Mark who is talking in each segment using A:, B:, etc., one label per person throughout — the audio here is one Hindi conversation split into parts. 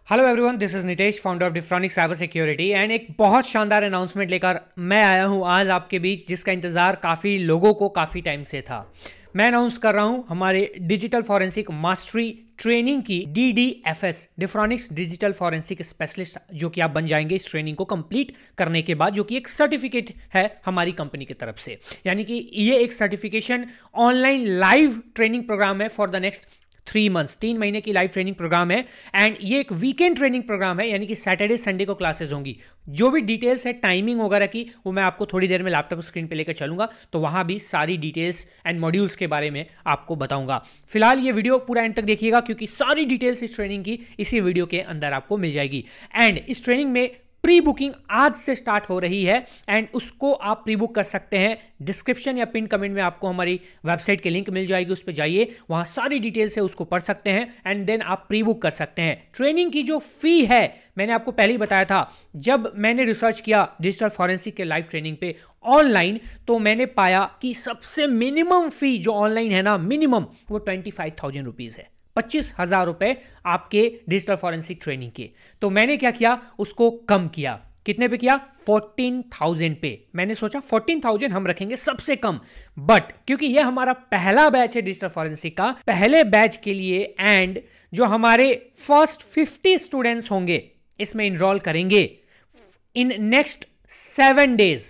A: Hello everyone, this is Nitesh, founder of Defronic cyber security. And एक बहुत शानदार अनाउंसमेंट लेकर मैं आया हूं आज आपके बीच, जिसका इंतजार काफ़ी लोगों को काफ़ी टाइम से था। मैं अनाउंस कर रहा हूं हमारे डिजिटल फॉरेंसिक मास्टरी ट्रेनिंग की DDFS, डिफ्रॉनिक्स डिजिटल फॉरेंसिक स्पेशलिस्ट, जो कि आप बन जाएंगे इस ट्रेनिंग को कंप्लीट करने के बाद, जो कि एक सर्टिफिकेट है हमारी कंपनी की तरफ से। यानी कि ये एक certification online live training program है फॉर द नेक्स्ट 3 मंथ्स, 3 महीने की लाइव ट्रेनिंग प्रोग्राम है। एंड ये एक वीकेंड ट्रेनिंग प्रोग्राम है, यानी कि सैटरडे संडे को क्लासेस होंगी। जो भी डिटेल्स है टाइमिंग वगैरह की, वो मैं आपको थोड़ी देर में लैपटॉप स्क्रीन पे लेकर चलूंगा, तो वहां भी सारी डिटेल्स एंड मॉड्यूल्स के बारे में आपको बताऊंगा। फिलहाल ये वीडियो पूरा एंड तक देखिएगा, क्योंकि सारी डिटेल्स इस ट्रेनिंग की इसी वीडियो के अंदर आपको मिल जाएगी। एंड इस ट्रेनिंग में प्री बुकिंग आज से स्टार्ट हो रही है, एंड उसको आप प्री बुक कर सकते हैं। डिस्क्रिप्शन या पिन कमेंट में आपको हमारी वेबसाइट की लिंक मिल जाएगी, उस पर जाइए, वहां सारी डिटेल्स है, उसको पढ़ सकते हैं एंड देन आप प्री बुक कर सकते हैं। ट्रेनिंग की जो फी है, मैंने आपको पहले ही बताया था, जब मैंने रिसर्च किया डिजिटल फॉरेंसिक के लाइव ट्रेनिंग पे ऑनलाइन, तो मैंने पाया कि सबसे मिनिमम फी जो ऑनलाइन है ना, मिनिमम वो 25,000 रुपीज है। 25,000 रुपए आपके डिजिटल फॉरेंसिक ट्रेनिंग के। तो मैंने क्या किया, उसको कम किया। कितने पे किया? 14,000 पे। मैंने सोचा 14,000 हम रखेंगे सबसे कम, बट क्योंकि ये हमारा पहला बैच है डिजिटल फॉरेंसिक का, पहले बैच के लिए, एंड जो हमारे फर्स्ट 50 स्टूडेंट्स होंगे इसमें इनरोल करेंगे in next 7 days,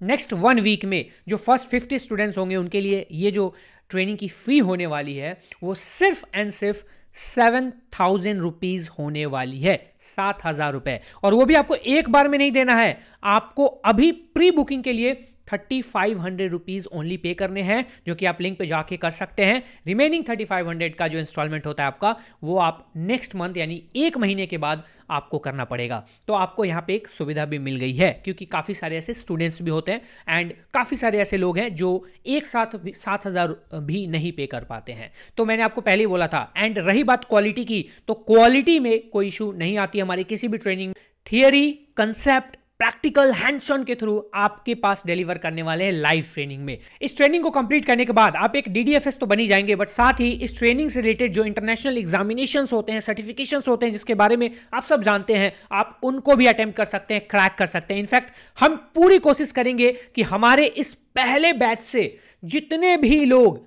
A: next 1 week में, जो फर्स्ट 50 स्टूडेंट्स होंगे उनके लिए ये जो ट्रेनिंग की फी होने वाली है वो सिर्फ एंड सिर्फ 7,000 रुपीज होने वाली है। 7,000 रुपए, और वो भी आपको एक बार में नहीं देना है। आपको अभी प्री बुकिंग के लिए 3,500 रुपीज ओनली पे करने हैं, जो कि आप लिंक पे जाके कर सकते हैं। रिमेनिंग 3,500 का जो इंस्टॉलमेंट होता है आपका, वो आप नेक्स्ट मंथ यानी 1 महीने के बाद आपको करना पड़ेगा। तो आपको यहाँ पे एक सुविधा भी मिल गई है, क्योंकि काफ़ी सारे ऐसे स्टूडेंट्स भी होते हैं एंड काफ़ी सारे ऐसे लोग हैं जो एक साथ 7,000 भी नहीं पे कर पाते हैं। तो मैंने आपको पहले ही बोला था। एंड रही बात क्वालिटी की, तो क्वालिटी में कोई इशू नहीं आती हमारी किसी भी training. Theory, concept, practical, hands on के थ्रू आपके पास डिलीवर करने वाले हैं लाइव ट्रेनिंग में। इस ट्रेनिंग को कंप्लीट करने के बाद आप एक DDFS तो बनी जाएंगे, बट साथ ही इस ट्रेनिंग से रिलेटेड जो इंटरनेशनल एग्जामिनेशंस होते हैं, सर्टिफिकेशंस होते हैं, जिसके बारे में आप सब जानते हैं, आप उनको भी अटेम्प्ट कर सकते हैं, क्रैक कर सकते हैं। इनफैक्ट हम पूरी कोशिश करेंगे कि हमारे इस पहले बैच से जितने भी लोग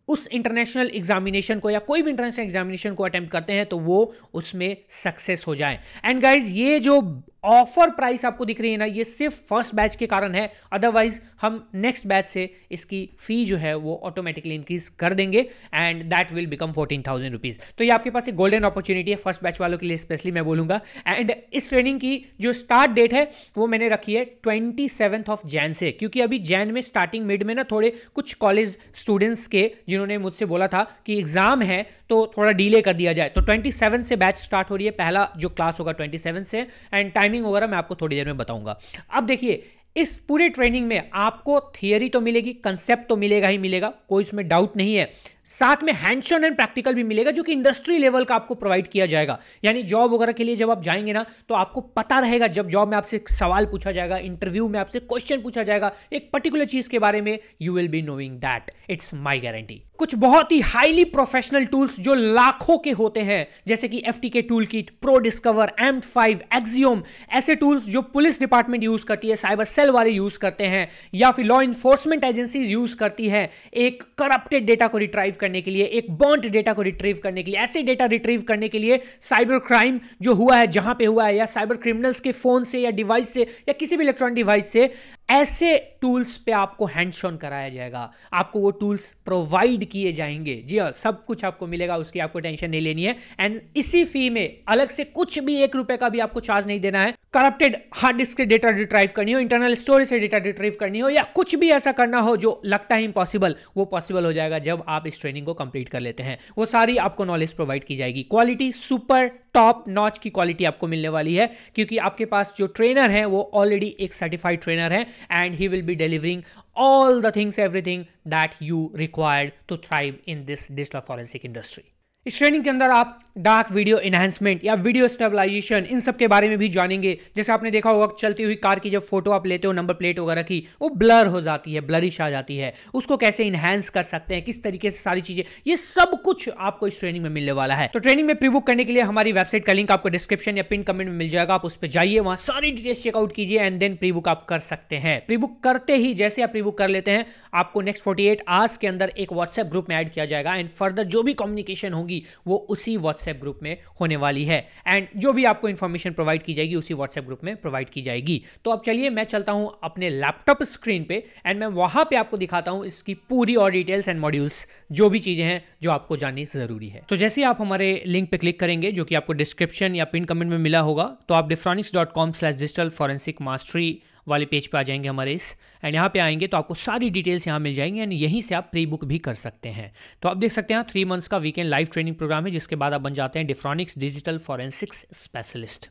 A: उस इंटरनेशनल एग्जामिनेशन को या कोई भी इंटरनेशनल एग्जामिनेशन को अटेम्प्ट करते हैं, तो वो उसमें सक्सेस हो जाए। एंड गाइज, ये जो ऑफर प्राइस आपको दिख रही है ना, ये सिर्फ फर्स्ट बैच के कारण है। अदरवाइज हम नेक्स्ट बैच से इसकी फी जो है वो ऑटोमेटिकली इंक्रीज कर देंगे, and that will become 14,000 rupees. तो ये आपके पास एक गोल्डन अपॉर्चुनिटी है फर्स्ट बैच वालों के लिए, स्पेशली मैं बोलूंगा। एंड इस ट्रेनिंग की जो स्टार्ट डेट है वो मैंने रखी है 27 जैन से, क्योंकि अभी जैन में स्टार्टिंग मिड में ना थोड़े कुछ कॉलेज स्टूडेंट्स के, जिन्होंने मुझसे बोला था कि एग्जाम है तो थोड़ा डिले कर दिया जाए, तो 27 से बैच स्टार्ट हो रही है। पहला जो क्लास होगा 27 से, एंड टाइमिंग वगैरह मैं आपको थोड़ी देर में बताऊंगा। अब देखिए, इस पूरे ट्रेनिंग में आपको थियरी तो मिलेगी, कंसेप्ट तो मिलेगा ही मिलेगा, कोई इसमें डाउट नहीं है। साथ में हैंड्स ऑन एंड प्रैक्टिकल भी मिलेगा, जो कि इंडस्ट्री लेवल का आपको प्रोवाइड किया जाएगा। यानी जॉब वगैरह के लिए जब आप जाएंगे ना, तो आपको पता रहेगा, जब जॉब में आपसे सवाल पूछा जाएगा, इंटरव्यू में आपसे क्वेश्चन पूछा जाएगा एक पर्टिकुलर चीज के बारे में, you will be knowing that, it's my guarantee. कुछ बहुत ही हाईली प्रोफेशनल टूल्स जो लाखों के होते हैं, जैसे कि FTK tool kit, pro discover, AMP5, Axiom, ऐसे टूल्स जो पुलिस डिपार्टमेंट यूज करती है, साइबर सेल वाले यूज करते हैं, या फिर लॉ इन्फोर्समेंट एजेंसीज यूज करती है एक करप्टेड डेटा को रिट्राइव करने के लिए, एक बॉन्ड डेटा को रिट्रीव करने के लिए, ऐसे डेटा रिट्रीव करने के लिए, साइबर क्राइम जो हुआ है जहां पे हुआ है, या साइबर क्रिमिनल्स के फोन से या डिवाइस से या किसी भी इलेक्ट्रॉनिक डिवाइस से, ऐसे टूल्स पे आपको हैंड्स ऑन कराया जाएगा। आपको वो टूल्स प्रोवाइड किए जाएंगे। जी हाँ, सब कुछ आपको मिलेगा, उसकी आपको टेंशन नहीं लेनी है। एंड इसी फी में अलग से कुछ भी 1 रुपए का भी आपको चार्ज नहीं देना है। करप्टेड हार्ड डिस्क से डेटा रिट्राइव करनी हो, इंटरनल स्टोरेज से डेटा रिट्रीव करनी हो, या कुछ भी ऐसा करना हो जो लगता है इम्पॉसिबल, वो पॉसिबल हो जाएगा जब आप इस ट्रेनिंग को कंप्लीट कर लेते हैं। वो सारी आपको नॉलेज प्रोवाइड की जाएगी। क्वालिटी सुपर टॉप नॉच की क्वालिटी आपको मिलने वाली है, क्योंकि आपके पास जो ट्रेनर है वो ऑलरेडी एक सर्टिफाइड ट्रेनर है, and he will be delivering all the things, everything that you required to thrive in this digital forensic industry. इस ट्रेनिंग के अंदर आप डार्क वीडियो एनहांसमेंट या वीडियो स्टेबलाइजेशन इन सब के बारे में भी जानेंगे। जैसे आपने देखा होगा चलती हुई कार की जब फोटो आप लेते हो नंबर प्लेट वगैरह की, वो ब्लर हो जाती है, ब्लरिश आ जाती है, उसको कैसे इनहांस कर सकते हैं, किस तरीके से सारी चीजें, ये सब कुछ आपको इस ट्रेनिंग में मिलने वाला है। तो ट्रेनिंग में प्री बुक करने के लिए हमारी वेबसाइट का लिंक आपको डिस्क्रिप्शन या पिन कमेंट में मिल जाएगा, आप उस पर जाइए, वहां सारी डिटेल्स चेकआउट कीजिए एंड देन प्री बुक आप कर सकते हैं। प्री बुक करते ही जैसे आप प्री बुक कर लेते हैं, आपको नेक्स्ट 48 आवर्स के अंदर एक व्हाट्सएप ग्रुप में ऐड किया जाएगा एंड फर्दर जो भी कम्युनिकेशन होगी वो उसी व्हाट्सएप ग्रुप में होने वाली है एंड जो भी आपको इंफॉर्मेशन प्रोवाइड की जाएगी उसी व्हाट्सएप ग्रुप में प्रोवाइड की जाएगी। तो अब चलिए मैं चलता हूं अपने लैपटॉप स्क्रीन पे एंड मैं वहां पे आपको दिखाता हूं इसकी पूरी और डिटेल्स एंड मॉड्यूल्स, जो भी चीजें हैं जो आपको जाननी जरूरी है। तो जैसे आप हमारे लिंक पे क्लिक करेंगे जो कि आपको डिस्क्रिप्शन या पिन कमेंट में मिला होगा, तो आप diffronics.com/digital forensic mastery वाले पेज पे आ जाएंगे हमारे इस, एंड यहाँ पे आएंगे तो आपको सारी डिटेल्स यहाँ मिल जाएंगी एंड यहीं से आप प्री बुक भी कर सकते हैं। तो आप देख सकते हैं 3 मंथ्स का वीकेंड लाइव ट्रेनिंग प्रोग्राम है, जिसके बाद आप बन जाते हैं डिफ्रॉनिक्स डिजिटल फॉरेंसिक्स स्पेशलिस्ट।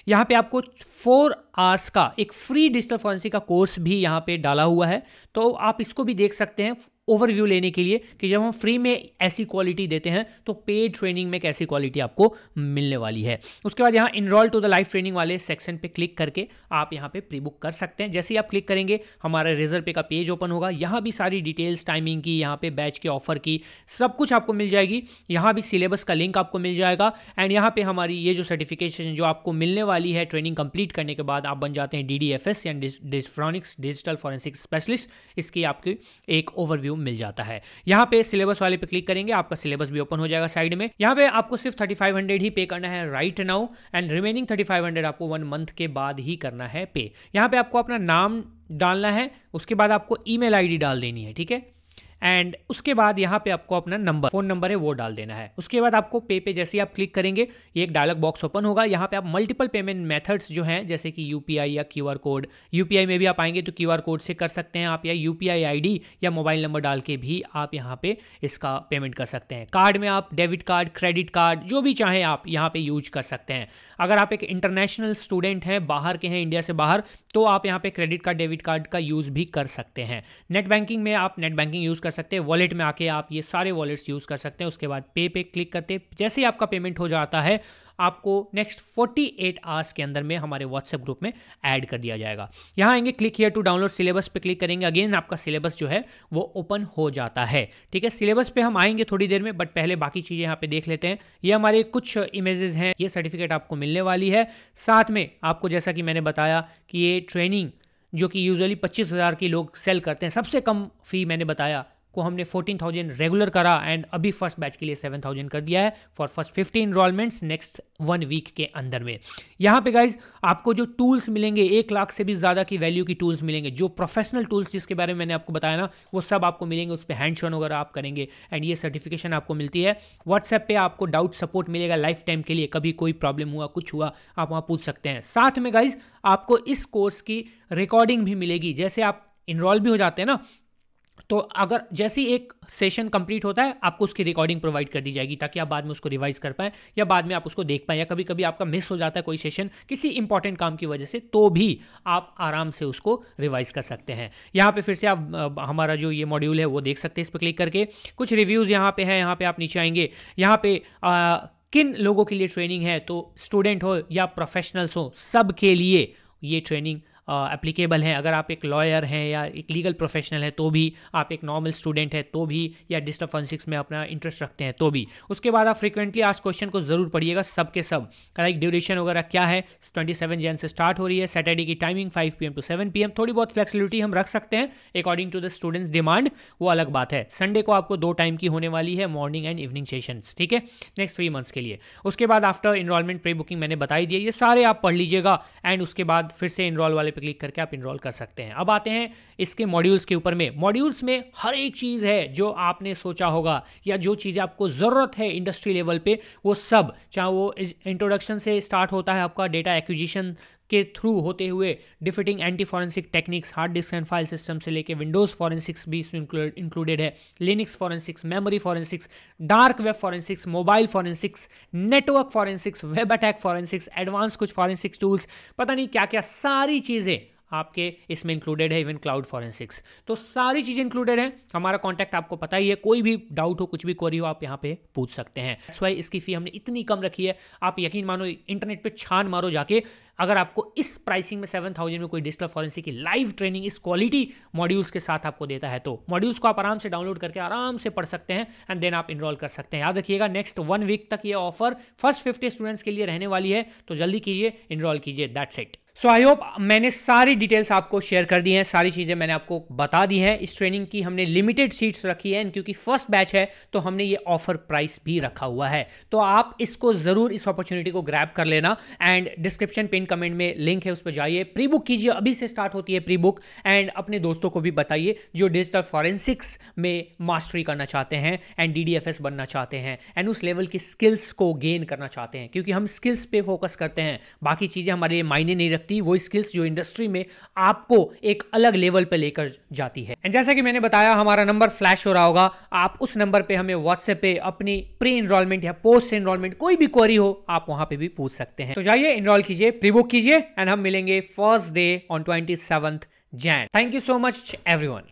A: यहाँ पे आपको 4 आवर्स का एक फ्री डिजिटल फॉरेंसिक का कोर्स भी यहाँ पे डाला हुआ है, तो आप इसको भी देख सकते हैं ओवरव्यू लेने के लिए कि जब हम फ्री में ऐसी क्वालिटी देते हैं तो पेड ट्रेनिंग में कैसी क्वालिटी आपको मिलने वाली है। उसके बाद यहाँ enroll to the live training वाले सेक्शन पे क्लिक करके आप यहाँ पे प्री बुक कर सकते हैं। जैसे ही आप क्लिक करेंगे हमारा रिजल्ट पे का पेज ओपन होगा, यहाँ भी सारी डिटेल्स, टाइमिंग की, यहाँ पे बैच के ऑफर की, सब कुछ आपको मिल जाएगी। यहाँ भी सिलेबस का लिंक आपको मिल जाएगा एंड यहाँ पे हमारी ये जो सर्टिफिकेशन जो आपको मिलने वाली है ट्रेनिंग कंप्लीट करने के बाद, आप बन जाते हैं DDFS या डिफ्रॉनिक्स डिजिटल फॉरेंसिक स्पेशलिस्ट। इसकी आपकी एक ओवरव्यू मिल जाता है। यहाँ पे सिलेबस वाले पे क्लिक करेंगे, आपका सिलेबस भी ओपन हो जाएगा साइड में। यहाँ पे आपको सिर्फ 3500 ही पे करना है राइट नाउ एंड रिमेनिंग 3500 आपको 1 मंथ के बाद ही करना है पे। यहाँ पे आपको अपना नाम डालना है, उसके बाद आपको ईमेल आईडी डाल देनी है, ठीक है, एंड उसके बाद यहाँ पे आपको अपना नंबर, फोन नंबर है वो डाल देना है। उसके बाद आपको पे जैसे ही आप क्लिक करेंगे ये एक डायलॉग बॉक्स ओपन होगा। यहाँ पे आप मल्टीपल पेमेंट मेथड्स जो हैं जैसे कि UPI या QR कोड, UPI में भी आप आएंगे तो QR कोड से कर सकते हैं आप, या UPI ID या मोबाइल नंबर डाल के भी आप यहाँ पे इसका पेमेंट कर सकते हैं। कार्ड में आप डेबिट कार्ड, क्रेडिट कार्ड, जो भी चाहें आप यहाँ पे यूज कर सकते हैं। अगर आप एक इंटरनेशनल स्टूडेंट हैं, बाहर के हैं, इंडिया से बाहर, तो आप यहाँ पे क्रेडिट कार्ड, डेबिट कार्ड का यूज भी कर सकते हैं। नेट बैंकिंग में आप नेट बैंकिंग यूज कर सकते हैं। वॉलेट में आके आप ये सारे वॉलेट्स यूज कर सकते हैं। उसके बाद पे क्लिक करते जैसे ही आपका पेमेंट हो जाता है, आपको नेक्स्ट 48 आवर्स के अंदर में हमारे व्हाट्सएप ग्रुप में ऐड कर दिया जाएगा। यहाँ आएंगे click here to download syllabus पे क्लिक करेंगे, अगेन आपका सिलेबस जो है वो ओपन हो जाता है, ठीक है। सिलेबस पे हम आएंगे थोड़ी देर में, बट पहले बाकी चीजें यहाँ पे देख लेते हैं। ये हमारे कुछ इमेजेस हैं, ये सर्टिफिकेट आपको मिलने वाली है। साथ में आपको जैसा कि मैंने बताया कि ये ट्रेनिंग जो कि यूजुअली 25,000 की लोग सेल करते हैं, सबसे कम फी मैंने बताया को हमने 14,000 रेगुलर करा एंड अभी फर्स्ट बैच के लिए 7,000 कर दिया है for first 50 enrollments next 1 week के अंदर में। यहाँ पे गाइज आपको जो टूल्स मिलेंगे, 1 लाख से भी ज़्यादा की वैल्यू की टूल्स मिलेंगे, जो प्रोफेशनल टूल्स जिसके बारे में मैंने आपको बताया ना, वो सब आपको मिलेंगे। उस पर हैंड शॉन वगैरह आप करेंगे एंड ये सर्टिफिकेशन आपको मिलती है। व्हाट्सएप पे आपको डाउट सपोर्ट मिलेगा लाइफ टाइम के लिए, कभी कोई प्रॉब्लम हुआ, कुछ हुआ, आप वहाँ पूछ सकते हैं। साथ में गाइज आपको इस कोर्स की रिकॉर्डिंग भी मिलेगी। जैसे आप इनरोल भी हो जाते हैं ना, तो अगर जैसे ही एक सेशन कंप्लीट होता है आपको उसकी रिकॉर्डिंग प्रोवाइड कर दी जाएगी ताकि आप बाद में उसको रिवाइज कर पाएं या बाद में आप उसको देख पाएं, या कभी कभी आपका मिस हो जाता है कोई सेशन किसी इंपॉर्टेंट काम की वजह से, तो भी आप आराम से उसको रिवाइज कर सकते हैं। यहाँ पे फिर से आप हमारा जो ये मॉड्यूल है वो देख सकते हैं इस पर क्लिक करके। कुछ रिव्यूज़ यहाँ पे है, यहाँ पे आप नीचे आएंगे, यहाँ पे किन लोगों के लिए ट्रेनिंग है, तो स्टूडेंट हो या प्रोफेशनल्स हो, सब के लिए ये ट्रेनिंग एप्लीकेबल है। अगर आप एक लॉयर हैं या एक लीगल प्रोफेशनल है तो भी, आप एक नॉर्मल स्टूडेंट है तो भी, या डिजिटल फॉरेंसिक्स में अपना इंटरेस्ट रखते हैं तो भी। उसके बाद आप फ्रीक्वेंटली आस्क्ड क्वेश्चन को जरूर पढ़िएगा, सब के सब। लाइक ड्यूरेशन वगैरह क्या है, 27 जन से स्टार्ट हो रही है। सैटरडे की टाइमिंग 5 PM to 7 PM। थोड़ी बहुत फ्लेक्सिबिलिटी हम रख सकते हैं according to the students demand, वो अलग बात है। संडे को आपको 2 टाइम की होने वाली है, मॉर्निंग एंड इवनिंग सेशंस, ठीक है, नेक्स्ट 3 मंथ्स के लिए। उसके बाद आफ्टर इनरोलमेंट प्री बुकिंग मैंने बताई दी है, ये सारे आप पढ़ लीजिएगा एंड उसके बाद फिर से इनरोल वाले पे क्लिक करके आप इनरोल कर सकते हैं। अब आते हैं इसके मॉड्यूल्स के ऊपर में। मॉड्यूल्स में हर एक चीज है जो आपने सोचा होगा या जो चीजें आपको जरूरत है इंडस्ट्री लेवल पे, वो सब, चाहे वो इंट्रोडक्शन से स्टार्ट होता है आपका डेटा एक्विजिशन के थ्रू होते हुए defeating anti forensic techniques, hard disk and file system से लेके विंडोज फॉरेंसिक्स भी इंक्लूडेड है, Linux forensics, memory forensics, dark web forensics, mobile forensics, network forensics, web attack forensics, advance कुछ फॉरेंसिक्स टूल्स, पता नहीं क्या क्या सारी चीजें आपके इसमें इंक्लूडेड है, इवन क्लाउड फॉरेंसिक्स। तो सारी चीज़ें इंक्लूडेड है। हमारा कॉन्टैक्ट आपको पता ही है, कोई भी डाउट हो, कुछ भी क्वेरी हो, आप यहाँ पे पूछ सकते हैं। दैट्स व्हाई इसकी फी हमने इतनी कम रखी है। आप यकीन मानो, इंटरनेट पे छान मारो जाके, अगर आपको इस प्राइसिंग में 7000 में कोई डिजिटल फॉरेंसिक की लाइव ट्रेनिंग इस क्वालिटी मॉड्यूल्स के साथ आपको देता है, तो मॉड्यूल्स को आप आराम से डाउनलोड करके आराम से पढ़ सकते हैं एंड देन आप इनरोल कर सकते हैं। याद रखिएगा, नेक्स्ट 1 वीक तक ये ऑफर फर्स्ट 50 स्टूडेंट्स के लिए रहने वाली है, तो जल्दी कीजिए, इनरोल कीजिए। That's it. So I hope मैंने सारी डिटेल्स आपको शेयर कर दी हैं, सारी चीज़ें मैंने आपको बता दी हैं। इस ट्रेनिंग की हमने लिमिटेड सीट्स रखी हैं, क्योंकि फर्स्ट बैच है तो हमने ये ऑफर प्राइस भी रखा हुआ है। तो आप इसको ज़रूर, इस अपॉर्चुनिटी को ग्रैब कर लेना। एंड डिस्क्रिप्शन पिन कमेंट में लिंक है, उस पर जाइए, प्री बुक कीजिए, अभी से स्टार्ट होती है प्री बुक। एंड अपने दोस्तों को भी बताइए जो डिजिटल फॉरेंसिक्स में मास्टरी करना चाहते हैं एंड DDFS बनना चाहते हैं एंड उस लेवल की स्किल्स को गेन करना चाहते हैं, क्योंकि हम स्किल्स पे फोकस करते हैं, बाकी चीज़ें हमारे लिए मायने नहीं रखती। वो स्किल्स जो इंडस्ट्री में आपको एक अलग लेवल पे लेकर जाती है। एंड जैसा कि मैंने बताया, हमारा नंबर फ्लैश हो रहा होगा, आप उस नंबर पे हमें व्हाट्सएप पे अपनी प्री एनरोलमेंट या पोस्ट एनरोलमेंट कोई भी क्वेरी हो, आप वहां पे भी पूछ सकते हैं। तो जाइए, एनरोल कीजिए, प्री बुक कीजिए एंड हम मिलेंगे first day on 27th Jan। Thank you so much everyone.